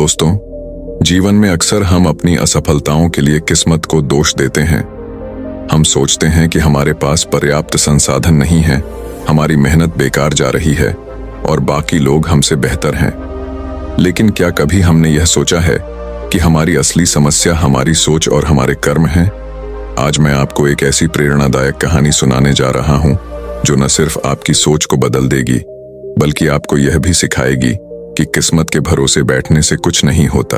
दोस्तों, जीवन में अक्सर हम अपनी असफलताओं के लिए किस्मत को दोष देते हैं। हम सोचते हैं कि हमारे पास पर्याप्त संसाधन नहीं है, हमारी मेहनत बेकार जा रही है और बाकी लोग हमसे बेहतर हैं। लेकिन क्या कभी हमने यह सोचा है कि हमारी असली समस्या हमारी सोच और हमारे कर्म हैं? आज मैं आपको एक ऐसी प्रेरणादायक कहानी सुनाने जा रहा हूं जो न सिर्फ आपकी सोच को बदल देगी, बल्कि आपको यह भी सिखाएगी कि किस्मत के भरोसे बैठने से कुछ नहीं होता।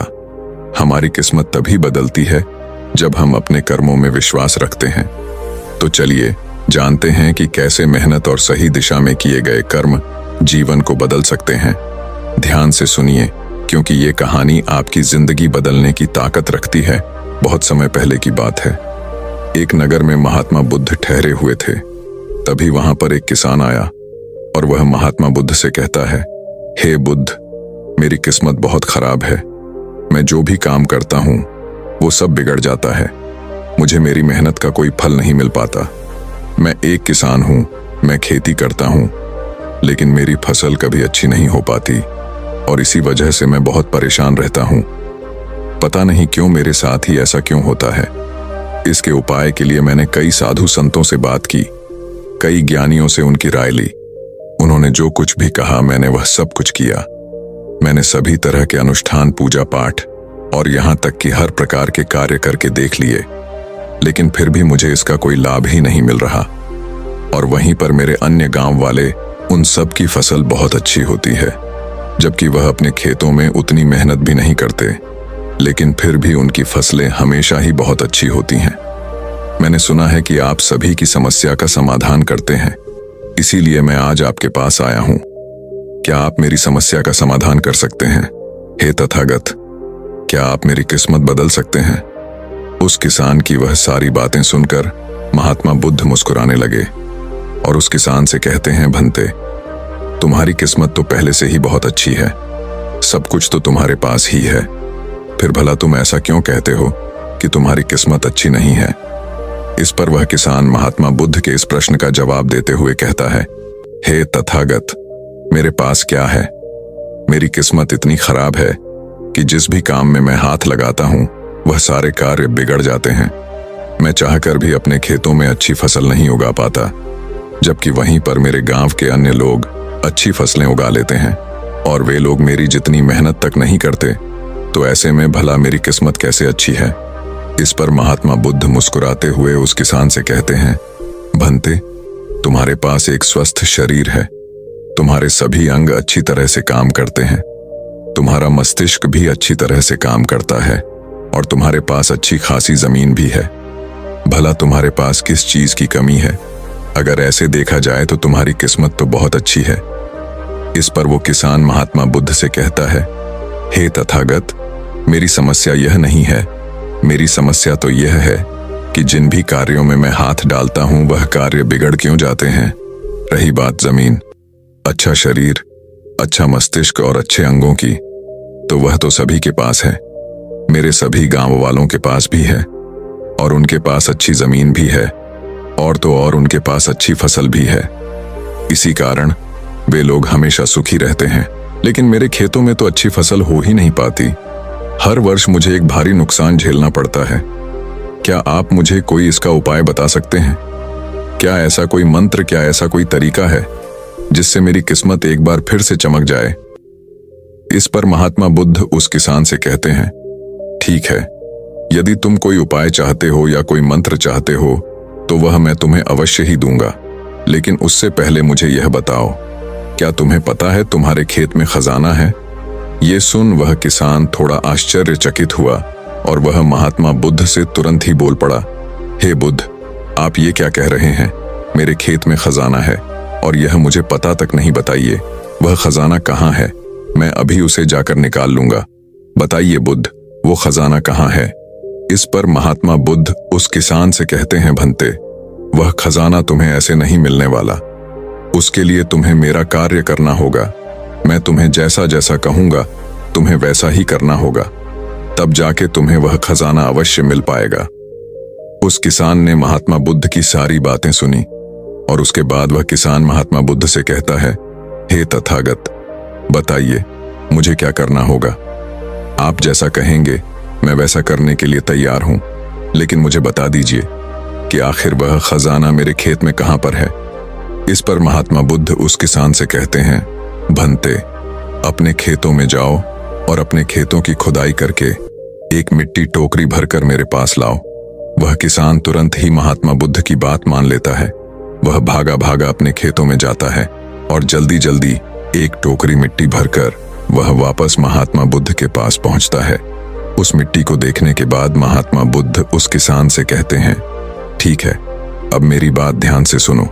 हमारी किस्मत तभी बदलती है जब हम अपने कर्मों में विश्वास रखते हैं। तो चलिए जानते हैं कि कैसे मेहनत और सही दिशा में किए गए कर्म जीवन को बदल सकते हैं। ध्यान से सुनिए, क्योंकि ये कहानी आपकी जिंदगी बदलने की ताकत रखती है। बहुत समय पहले की बात है। एक नगर में महात्मा बुद्ध ठहरे हुए थे। तभी वहां पर एक किसान आया और वह महात्मा बुद्ध से कहता है, हे बुद्ध, मेरी किस्मत बहुत खराब है। मैं जो भी काम करता हूं वो सब बिगड़ जाता है। मुझे मेरी मेहनत का कोई फल नहीं मिल पाता। मैं एक किसान हूं, मैं खेती करता हूं, लेकिन मेरी फसल कभी अच्छी नहीं हो पाती और इसी वजह से मैं बहुत परेशान रहता हूं। पता नहीं क्यों मेरे साथ ही ऐसा क्यों होता है। इसके उपाय के लिए मैंने कई साधु संतों से बात की, कई ज्ञानियों से उनकी राय ली। उन्होंने जो कुछ भी कहा मैंने वह सब कुछ किया। मैंने सभी तरह के अनुष्ठान, पूजा पाठ और यहां तक कि हर प्रकार के कार्य करके देख लिए, लेकिन फिर भी मुझे इसका कोई लाभ ही नहीं मिल रहा। और वहीं पर मेरे अन्य गांव वाले, उन सब की फसल बहुत अच्छी होती है, जबकि वह अपने खेतों में उतनी मेहनत भी नहीं करते, लेकिन फिर भी उनकी फसलें हमेशा ही बहुत अच्छी होती हैं। मैंने सुना है कि आप सभी की समस्या का समाधान करते हैं, इसीलिए मैं आज आपके पास आया हूं। क्या आप मेरी समस्या का समाधान कर सकते हैं? हे तथागत, क्या आप मेरी किस्मत बदल सकते हैं? उस किसान की वह सारी बातें सुनकर महात्मा बुद्ध मुस्कुराने लगे और उस किसान से कहते हैं, भंते, तुम्हारी किस्मत तो पहले से ही बहुत अच्छी है, सब कुछ तो तुम्हारे पास ही है, फिर भला तुम ऐसा क्यों कहते हो कि तुम्हारी किस्मत अच्छी नहीं है? इस पर वह किसान महात्मा बुद्ध के इस प्रश्न का जवाब देते हुए कहता है, हे तथागत, मेरे पास क्या है? मेरी किस्मत इतनी खराब है कि जिस भी काम में मैं हाथ लगाता हूं वह सारे कार्य बिगड़ जाते हैं। मैं चाहकर भी अपने खेतों में अच्छी फसल नहीं उगा पाता, जबकि वहीं पर मेरे गांव के अन्य लोग अच्छी फसलें उगा लेते हैं और वे लोग मेरी जितनी मेहनत तक नहीं करते। तो ऐसे में भला मेरी किस्मत कैसे अच्छी है? इस पर महात्मा बुद्ध मुस्कुराते हुए उस किसान से कहते हैं, भंते, तुम्हारे पास एक स्वस्थ शरीर है, तुम्हारे सभी अंग अच्छी तरह से काम करते हैं, तुम्हारा मस्तिष्क भी अच्छी तरह से काम करता है और तुम्हारे पास अच्छी खासी जमीन भी है। भला तुम्हारे पास किस चीज की कमी है? अगर ऐसे देखा जाए तो तुम्हारी किस्मत तो बहुत अच्छी है। इस पर वो किसान महात्मा बुद्ध से कहता है, हे तथागत, मेरी समस्या यह नहीं है। मेरी समस्या तो यह है कि जिन भी कार्यों में मैं हाथ डालता हूं वह कार्य बिगड़ क्यों जाते हैं। रही बात जमीन, अच्छा शरीर, अच्छा मस्तिष्क और अच्छे अंगों की, तो वह तो सभी के पास है। मेरे सभी गांव वालों के पास भी है और उनके पास अच्छी जमीन भी है और तो और उनके पास अच्छी फसल भी है। इसी कारण वे लोग हमेशा सुखी रहते हैं। लेकिन मेरे खेतों में तो अच्छी फसल हो ही नहीं पाती। हर वर्ष मुझे एक भारी नुकसान झेलना पड़ता है। क्या आप मुझे कोई इसका उपाय बता सकते हैं? क्या ऐसा कोई मंत्र, क्या ऐसा कोई तरीका है जिससे मेरी किस्मत एक बार फिर से चमक जाए? इस पर महात्मा बुद्ध उस किसान से कहते हैं, ठीक है, यदि तुम कोई उपाय चाहते हो या कोई मंत्र चाहते हो तो वह मैं तुम्हें अवश्य ही दूंगा, लेकिन उससे पहले मुझे यह बताओ, क्या तुम्हें पता है तुम्हारे खेत में खजाना है? ये सुन वह किसान थोड़ा आश्चर्यचकित हुआ और वह महात्मा बुद्ध से तुरंत ही बोल पड़ा, हे बुद्ध, आप ये क्या कह रहे हैं? मेरे खेत में खजाना है और यह मुझे पता तक नहीं। बताइए, वह खजाना कहाँ है? मैं अभी उसे जाकर निकाल लूंगा। बताइए बुद्ध, वो खजाना कहाँ है? इस पर महात्मा बुद्ध उस किसान से कहते हैं, भंते, वह खजाना तुम्हें ऐसे नहीं मिलने वाला। उसके लिए तुम्हें मेरा कार्य करना होगा। मैं तुम्हें जैसा जैसा कहूंगा तुम्हें वैसा ही करना होगा, तब जाके तुम्हें वह खजाना अवश्य मिल पाएगा। उस किसान ने महात्मा बुद्ध की सारी बातें सुनी और उसके बाद वह किसान महात्मा बुद्ध से कहता है, हे तथागत, बताइए मुझे क्या करना होगा? आप जैसा कहेंगे मैं वैसा करने के लिए तैयार हूं, लेकिन मुझे बता दीजिए कि आखिर वह खजाना मेरे खेत में कहां पर है। इस पर महात्मा बुद्ध उस किसान से कहते हैं, भंते, अपने खेतों में जाओ और अपने खेतों की खुदाई करके एक मिट्टी टोकरी भरकर मेरे पास लाओ। वह किसान तुरंत ही महात्मा बुद्ध की बात मान लेता है। वह भागा भागा अपने खेतों में जाता है और जल्दी जल्दी एक टोकरी मिट्टी भरकर वह वापस महात्मा बुद्ध के पास पहुंचता है। उस मिट्टी को देखने के बाद महात्मा बुद्ध उस किसान से कहते हैं, ठीक है, अब मेरी बात ध्यान से सुनो।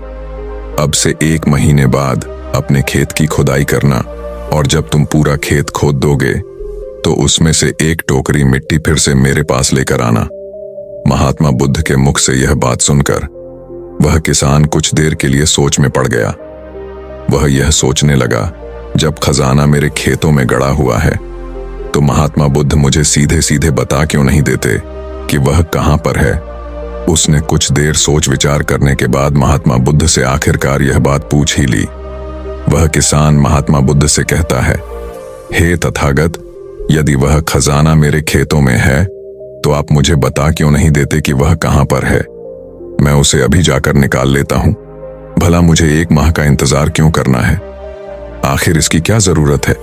अब से 1 महीने बाद अपने खेत की खुदाई करना और जब तुम पूरा खेत खोद दोगे तो उसमें से एक टोकरी मिट्टी फिर से मेरे पास लेकर आना। महात्मा बुद्ध के मुख से यह बात सुनकर वह किसान कुछ देर के लिए सोच में पड़ गया। वह यह सोचने लगा, जब खजाना मेरे खेतों में गड़ा हुआ है तो महात्मा बुद्ध मुझे सीधे सीधे बता क्यों नहीं देते कि वह कहां पर है। उसने कुछ देर सोच विचार करने के बाद महात्मा बुद्ध से आखिरकार यह बात पूछ ही ली। वह किसान महात्मा बुद्ध से कहता है, हे तथागत, यदि वह खजाना मेरे खेतों में है तो आप मुझे बता क्यों नहीं देते कि वह कहां पर है। मैं उसे अभी जाकर निकाल लेता हूं। भला मुझे 1 माह का इंतजार क्यों करना है? आखिर इसकी क्या जरूरत है?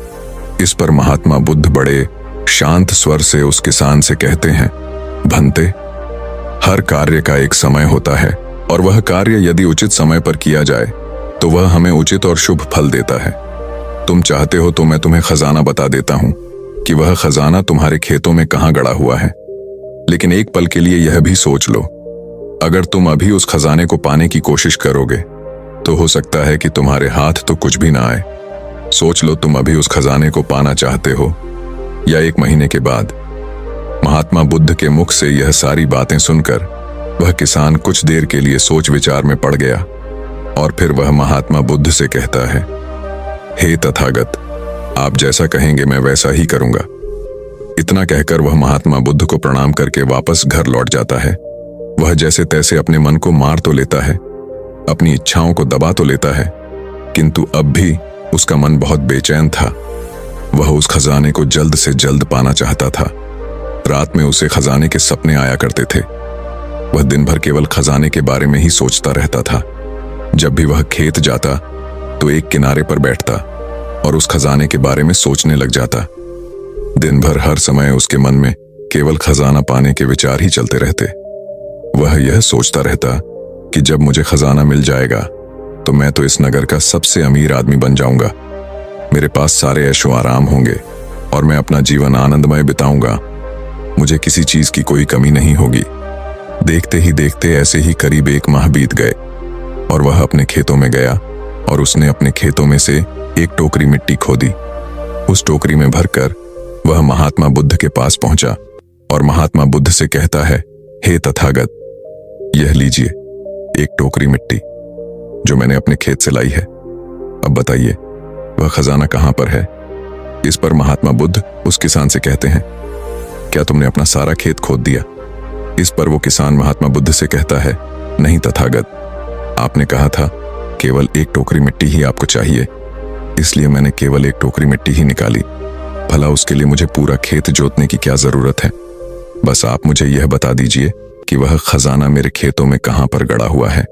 इस पर महात्मा बुद्ध बड़े शांत स्वर से उस किसान से कहते हैं, भंते, हर कार्य का एक समय होता है और वह कार्य यदि उचित समय पर किया जाए तो वह हमें उचित और शुभ फल देता है। तुम चाहते हो तो मैं तुम्हें खजाना बता देता हूं कि वह खजाना तुम्हारे खेतों में कहां गड़ा हुआ है। लेकिन एक पल के लिए यह भी सोच लो, अगर तुम अभी उस खजाने को पाने की कोशिश करोगे तो हो सकता है कि तुम्हारे हाथ तो कुछ भी ना आए। सोच लो, तुम अभी उस खजाने को पाना चाहते हो या 1 महीने के बाद। महात्मा बुद्ध के मुख से यह सारी बातें सुनकर वह किसान कुछ देर के लिए सोच विचार में पड़ गया और फिर वह महात्मा बुद्ध से कहता है, हे तथागत, आप जैसा कहेंगे मैं वैसा ही करूंगा। इतना कहकर वह महात्मा बुद्ध को प्रणाम करके वापस घर लौट जाता है। वह जैसे तैसे अपने मन को मार तो लेता है, अपनी इच्छाओं को दबा तो लेता है, किंतु अब भी उसका मन बहुत बेचैन था। वह उस खजाने को जल्द से जल्द पाना चाहता था। रात में उसे खजाने के सपने आया करते थे। वह दिन भर केवल खजाने के बारे में ही सोचता रहता था। जब भी वह खेत जाता तो एक किनारे पर बैठता और उस खजाने के बारे में सोचने लग जाता। दिन भर हर समय उसके मन में केवल खजाना पाने के विचार ही चलते रहते। वह यह सोचता रहता कि जब मुझे खजाना मिल जाएगा तो मैं तो इस नगर का सबसे अमीर आदमी बन जाऊंगा। मेरे पास सारे ऐशो आराम होंगे और मैं अपना जीवन आनंदमय बिताऊंगा। मुझे किसी चीज की कोई कमी नहीं होगी। देखते ही देखते ऐसे ही करीब 1 माह बीत गए और वह अपने खेतों में गया और उसने अपने खेतों में से एक टोकरी मिट्टी खोदी। उस टोकरी में भरकर वह महात्मा बुद्ध के पास पहुंचा और महात्मा बुद्ध से कहता है, हे तथागत, यह लीजिए एक टोकरी मिट्टी जो मैंने अपने खेत से लाई है। अब बताइए वह खजाना कहां पर है। इस पर महात्मा बुद्ध उस किसान से कहते हैं, क्या तुमने अपना सारा खेत खोद दिया? इस पर वो किसान महात्मा बुद्ध से कहता है, नहीं तथागत, आपने कहा था केवल एक टोकरी मिट्टी ही आपको चाहिए, इसलिए मैंने केवल एक टोकरी मिट्टी ही निकाली। भला उसके लिए मुझे पूरा खेत जोतने की क्या जरूरत है? बस आप मुझे यह बता दीजिए कि वह खजाना मेरे खेतों में कहां पर गड़ा हुआ है।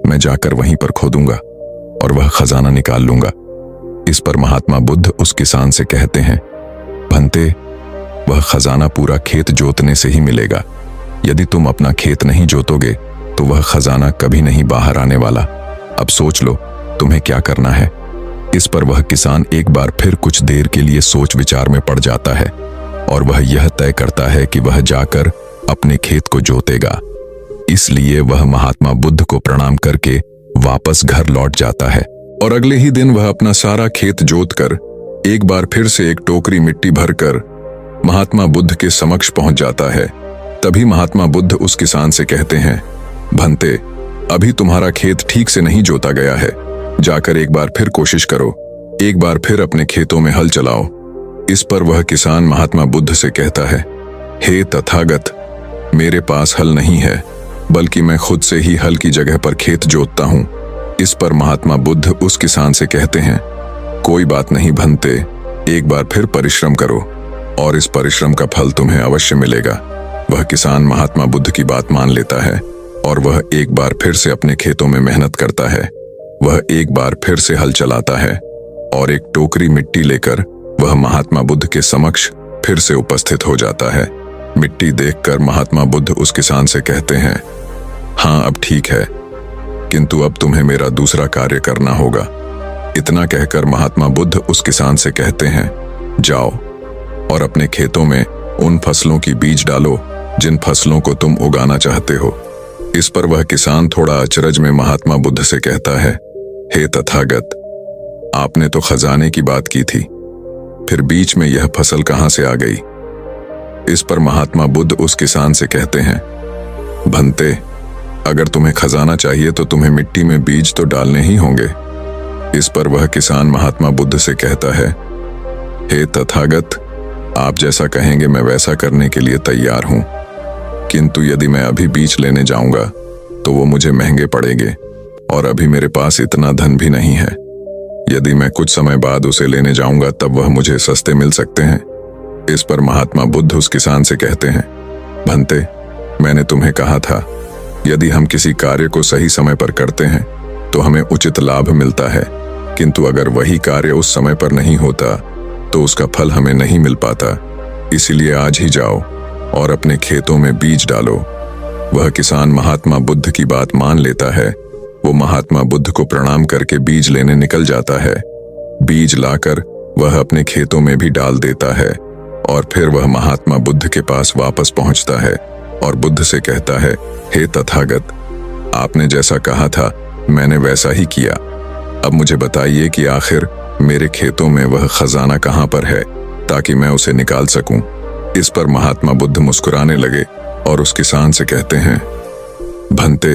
मैं जाकर वहीं पर खोदूंगा और वह खजाना निकाल लूंगा। इस पर महात्मा बुद्ध उस किसान से कहते हैं, भंते, वह खजाना पूरा खेत जोतने से ही मिलेगा। यदि तुम अपना खेत नहीं जोतोगे तो वह खजाना कभी नहीं बाहर आने वाला। अब सोच लो तुम्हें क्या करना है। इस पर वह किसान एक बार फिर कुछ देर के लिए सोच विचार में पड़ जाता है और वह यह तय करता है कि वह जाकर अपने खेत को जोतेगा। इसलिए वह महात्मा बुद्ध को प्रणाम करके वापस घर लौट जाता है और अगले ही दिन वह अपना सारा खेत जोतकर एक बार फिर से एक टोकरी मिट्टी भरकर महात्मा बुद्ध के समक्ष पहुंच जाता है। तभी महात्मा बुद्ध उस किसान से कहते हैं, भंते, अभी तुम्हारा खेत ठीक से नहीं जोता गया है। जाकर एक बार फिर कोशिश करो, एक बार फिर अपने खेतों में हल चलाओ। इस पर वह किसान महात्मा बुद्ध से कहता है, हे तथागत, मेरे पास हल नहीं है, बल्कि मैं खुद से ही हल की जगह पर खेत जोतता हूं। इस पर महात्मा बुद्ध उस किसान से कहते हैं, कोई बात नहीं भंते, एक बार फिर परिश्रम करो और इस परिश्रम का फल तुम्हें अवश्य मिलेगा। वह किसान महात्मा बुद्ध की बात मान लेता है और वह एक बार फिर से अपने खेतों में मेहनत करता है। वह एक बार फिर से हल चलाता है और एक टोकरी मिट्टी लेकर वह महात्मा बुद्ध के समक्ष फिर से उपस्थित हो जाता है। मिट्टी देखकर महात्मा बुद्ध उस किसान से कहते हैं, हाँ अब ठीक है, किंतु अब तुम्हें मेरा दूसरा कार्य करना होगा। इतना कहकर महात्मा बुद्ध उस किसान से कहते हैं, जाओ और अपने खेतों में उन फसलों की बीज डालो जिन फसलों को तुम उगाना चाहते हो। इस पर वह किसान थोड़ा अचरज में महात्मा बुद्ध से कहता है, हे तथागत, आपने तो खजाने की बात की थी, फिर बीच में यह फसल कहां से आ गई? इस पर महात्मा बुद्ध उस किसान से कहते हैं, भंते, अगर तुम्हें खजाना चाहिए तो तुम्हें मिट्टी में बीज तो डालने ही होंगे। इस पर वह किसान महात्मा बुद्ध से कहता है, हे तथागत, आप जैसा कहेंगे मैं वैसा करने के लिए तैयार हूं, किंतु यदि मैं अभी बीज लेने जाऊंगा तो वो मुझे महंगे पड़ेंगे और अभी मेरे पास इतना धन भी नहीं है। यदि मैं कुछ समय बाद उसे लेने जाऊंगा तब वह मुझे सस्ते मिल सकते हैं। इस पर महात्मा बुद्ध उस किसान से कहते हैं, भंते, मैंने तुम्हें कहा था यदि हम किसी कार्य को सही समय पर करते हैं तो हमें उचित लाभ मिलता है, किंतु अगर वही कार्य उस समय पर नहीं होता तो उसका फल हमें नहीं मिल पाता। इसीलिए आज ही जाओ और अपने खेतों में बीज डालो। वह किसान महात्मा बुद्ध की बात मान लेता है। वो महात्मा बुद्ध को प्रणाम करके बीज लेने निकल जाता है। बीज लाकर वह अपने खेतों में भी डाल देता है और फिर वह महात्मा बुद्ध के पास वापस पहुंचता है और बुद्ध से कहता है, हे तथागत, आपने जैसा कहा था मैंने वैसा ही किया। अब मुझे बताइए कि आखिर मेरे खेतों में वह खजाना कहां पर है ताकि मैं उसे निकाल सकूं। इस पर महात्मा बुद्ध मुस्कुराने लगे और उस किसान से कहते हैं, भंते,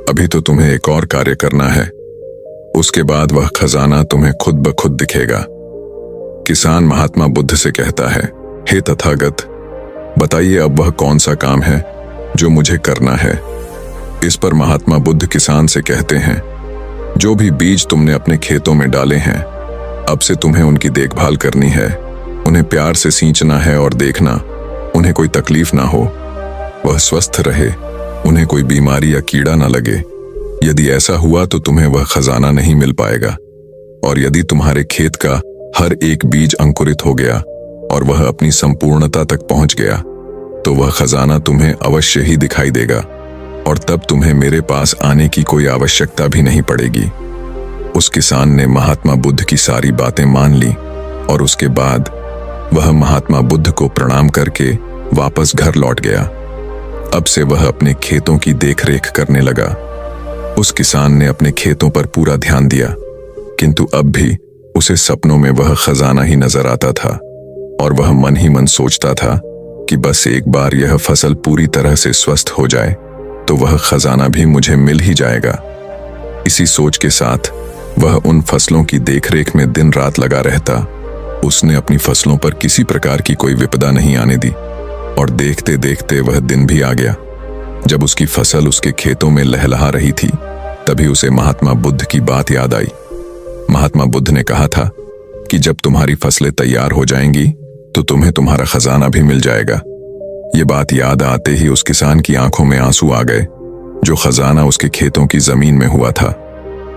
अभी तो तुम्हें एक और कार्य करना है, उसके बाद वह खजाना तुम्हें खुद ब खुद दिखेगा। किसान महात्मा बुद्ध से कहता है, हे तथागत, बताइए अब वह कौन सा काम है जो मुझे करना है। इस पर महात्मा बुद्ध किसान से कहते हैं, जो भी बीज तुमने अपने खेतों में डाले हैं अब से तुम्हें उनकी देखभाल करनी है। उन्हें प्यार से सींचना है और देखना उन्हें कोई तकलीफ ना हो, वह स्वस्थ रहे, उन्हें कोई बीमारी या कीड़ा ना लगे। यदि ऐसा हुआ तो तुम्हें वह खजाना नहीं मिल पाएगा। और यदि तुम्हारे खेत का हर एक बीज अंकुरित हो गया और वह अपनी संपूर्णता तक पहुंच गया तो वह खजाना तुम्हें अवश्य ही दिखाई देगा और तब तुम्हें मेरे पास आने की कोई आवश्यकता भी नहीं पड़ेगी। उस किसान ने महात्मा बुद्ध की सारी बातें मान ली और उसके बाद वह महात्मा बुद्ध को प्रणाम करके वापस घर लौट गया। अब से वह अपने खेतों की देखरेख करने लगा। उस किसान ने अपने खेतों पर पूरा ध्यान दिया, किंतु अब भी उसे सपनों में वह खजाना ही नजर आता था और वह मन ही मन सोचता था कि बस एक बार यह फसल पूरी तरह से स्वस्थ हो जाए तो वह खजाना भी मुझे मिल ही जाएगा। इसी सोच के साथ वह उन फसलों की देखरेख में दिन रात लगा रहता। उसने अपनी फसलों पर किसी प्रकार की कोई विपदा नहीं आने दी और देखते देखते वह दिन भी आ गया। जब उसकी फसल उसके खेतों में लहलहा रही थी तभी उसे महात्मा बुद्ध की बात याद आई। महात्मा बुद्ध ने कहा था कि जब तुम्हारी फसलें तैयार हो जाएंगी तो तुम्हें तुम्हारा खजाना भी मिल जाएगा। ये बात याद आते ही उस किसान की आंखों में आंसू आ गए। जो खजाना उसके खेतों की जमीन में हुआ था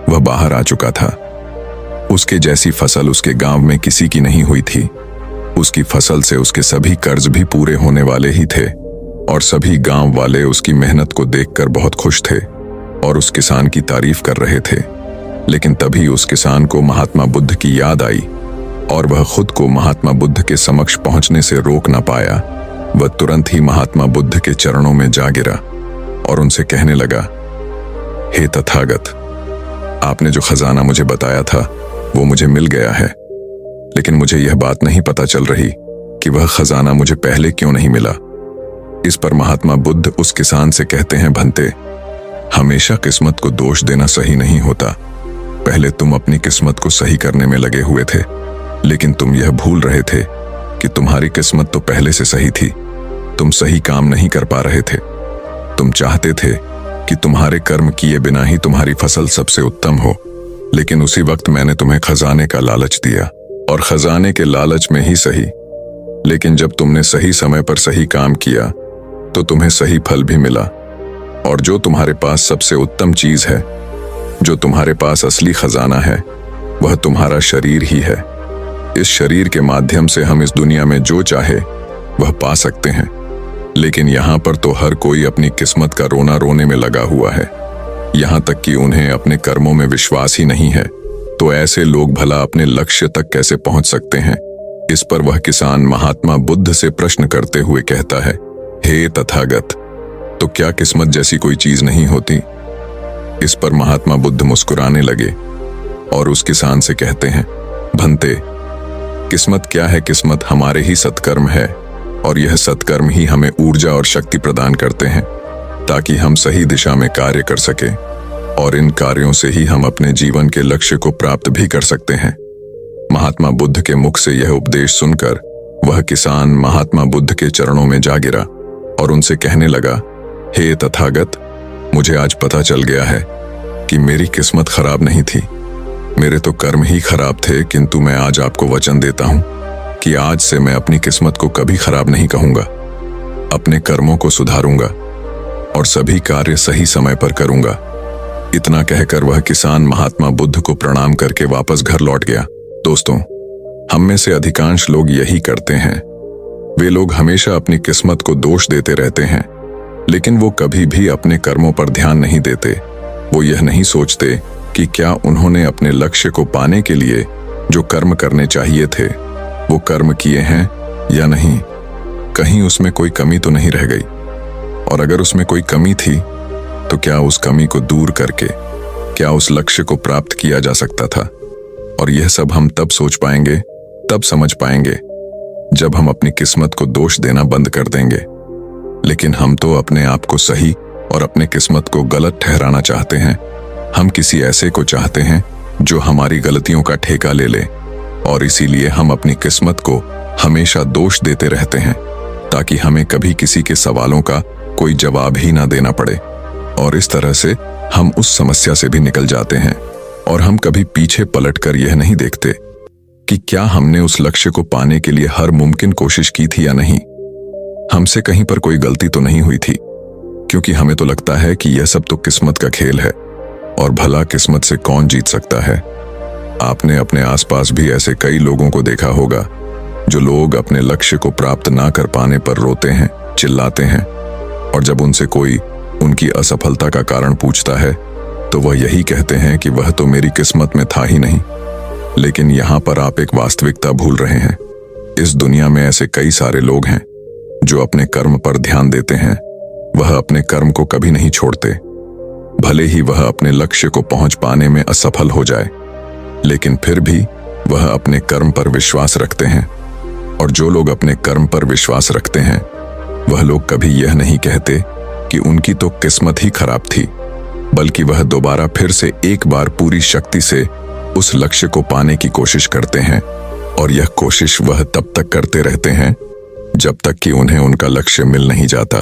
वह बाहर आ चुका था। उसके जैसी फसल उसके गांव में किसी की नहीं हुई थी। उसकी फसल से उसके सभी कर्ज भी पूरे होने वाले ही थे और सभी गांव वाले उसकी मेहनत को देखकर बहुत खुश थे और उस किसान की तारीफ कर रहे थे। लेकिन तभी उस किसान को महात्मा बुद्ध की याद आई और वह खुद को महात्मा बुद्ध के समक्ष पहुंचने से रोक न पाया। वह तुरंत ही महात्मा बुद्ध के चरणों में जा गिरा और उनसे कहने लगा, हे तथागत, आपने जो खजाना मुझे बताया था वो मुझे मिल गया है, लेकिन मुझे यह बात नहीं पता चल रही कि वह खजाना मुझे पहले क्यों नहीं मिला। इस पर महात्मा बुद्ध उस किसान से कहते हैं, भंते, हमेशा किस्मत को दोष देना सही नहीं होता। पहले तुम अपनी किस्मत को सही करने में लगे हुए थे, लेकिन तुम यह भूल रहे थे कि तुम्हारी किस्मत तो पहले से सही थी। तुम सही काम नहीं कर पा रहे थे। तुम चाहते थे कि तुम्हारे कर्म किए बिना ही तुम्हारी फसल सबसे उत्तम हो, लेकिन उसी वक्त मैंने तुम्हें खजाने का लालच दिया और खजाने के लालच में ही सही लेकिन जब तुमने सही समय पर सही काम किया तो तुम्हें सही फल भी मिला। और जो तुम्हारे पास सबसे उत्तम चीज है, जो तुम्हारे पास असली खजाना है, वह तुम्हारा शरीर ही है। इस शरीर के माध्यम से हम इस दुनिया में जो चाहे वह पा सकते हैं, लेकिन यहाँ पर तो हर कोई अपनी किस्मत का रोना रोने में लगा हुआ है। यहाँ तक कि उन्हें अपने कर्मों में विश्वास ही नहीं है। तो ऐसे लोग भला अपने लक्ष्य तक कैसे पहुंच सकते हैं? इस पर वह किसान महात्मा बुद्ध से प्रश्न करते हुए कहता है, हे तथागत, तो क्या किस्मत जैसी कोई चीज नहीं होती? इस पर महात्मा बुद्ध मुस्कुराने लगे और उस किसान से कहते हैं, भंते, किस्मत क्या है? किस्मत हमारे ही सत्कर्म है, और यह सत्कर्म ही हमें ऊर्जा और शक्ति प्रदान करते हैं ताकि हम सही दिशा में कार्य कर सके, और इन कार्यों से ही हम अपने जीवन के लक्ष्य को प्राप्त भी कर सकते हैं। महात्मा बुद्ध के मुख से यह उपदेश सुनकर वह किसान महात्मा बुद्ध के चरणों में जा गिरा और उनसे कहने लगा, हे तथागत, मुझे आज पता चल गया है कि मेरी किस्मत खराब नहीं थी, मेरे तो कर्म ही खराब थे, किंतु मैं आज आपको वचन देता हूं कि आज से मैं अपनी किस्मत को कभी खराब नहीं कहूंगा, अपने कर्मों को सुधारूंगा और सभी कार्य सही समय पर करूंगा। इतना कहकर वह किसान महात्मा बुद्ध को प्रणाम करके वापस घर लौट गया। दोस्तों, हम में से अधिकांश लोग यही करते हैं। वे लोग हमेशा अपनी किस्मत को दोष देते रहते हैं, लेकिन वो कभी भी अपने कर्मों पर ध्यान नहीं देते। वो यह नहीं सोचते कि क्या उन्होंने अपने लक्ष्य को पाने के लिए जो कर्म करने चाहिए थे वो कर्म किए हैं या नहीं, कहीं उसमें कोई कमी तो नहीं रह गई, और अगर उसमें कोई कमी थी तो क्या उस कमी को दूर करके क्या उस लक्ष्य को प्राप्त किया जा सकता था। और यह सब हम तब सोच पाएंगे, तब समझ पाएंगे जब हम अपनी किस्मत को दोष देना बंद कर देंगे। लेकिन हम तो अपने आप को सही और अपने किस्मत को गलत ठहराना चाहते हैं। हम किसी ऐसे को चाहते हैं जो हमारी गलतियों का ठेका ले ले, और इसीलिए हम अपनी किस्मत को हमेशा दोष देते रहते हैं ताकि हमें कभी किसी के सवालों का कोई जवाब ही ना देना पड़े। और इस तरह से हम उस समस्या से भी निकल जाते हैं, और हम कभी पीछे पलटकर यह नहीं देखते कि क्या हमने उस लक्ष्य को पाने के लिए हर मुमकिन कोशिश की थी या नहीं। हमसे कहीं पर कोई गलती तो नहीं हुई थी, क्योंकि हमें तो लगता है कि यह सब तो किस्मत का खेल है, और भला किस्मत से कौन जीत सकता है। आपने अपने आसपास भी ऐसे कई लोगों को देखा होगा जो लोग अपने लक्ष्य को प्राप्त ना कर पाने पर रोते हैं, चिल्लाते हैं, और जब उनसे कोई उनकी असफलता का कारण पूछता है तो वह यही कहते हैं कि वह तो मेरी किस्मत में था ही नहीं। लेकिन यहाँ पर आप एक वास्तविकता भूल रहे हैं। इस दुनिया में ऐसे कई सारे लोग हैं जो अपने कर्म पर ध्यान देते हैं। वह अपने कर्म को कभी नहीं छोड़ते, भले ही वह अपने लक्ष्य को पहुंच पाने में असफल हो जाए, लेकिन फिर भी वह अपने कर्म पर विश्वास रखते हैं। और जो लोग अपने कर्म पर विश्वास रखते हैं वह लोग कभी यह नहीं कहते कि उनकी तो किस्मत ही खराब थी, बल्कि वह दोबारा फिर से एक बार पूरी शक्ति से उस लक्ष्य को पाने की कोशिश करते हैं। और यह कोशिश वह तब तक करते रहते हैं जब तक कि उन्हें उनका लक्ष्य मिल नहीं जाता।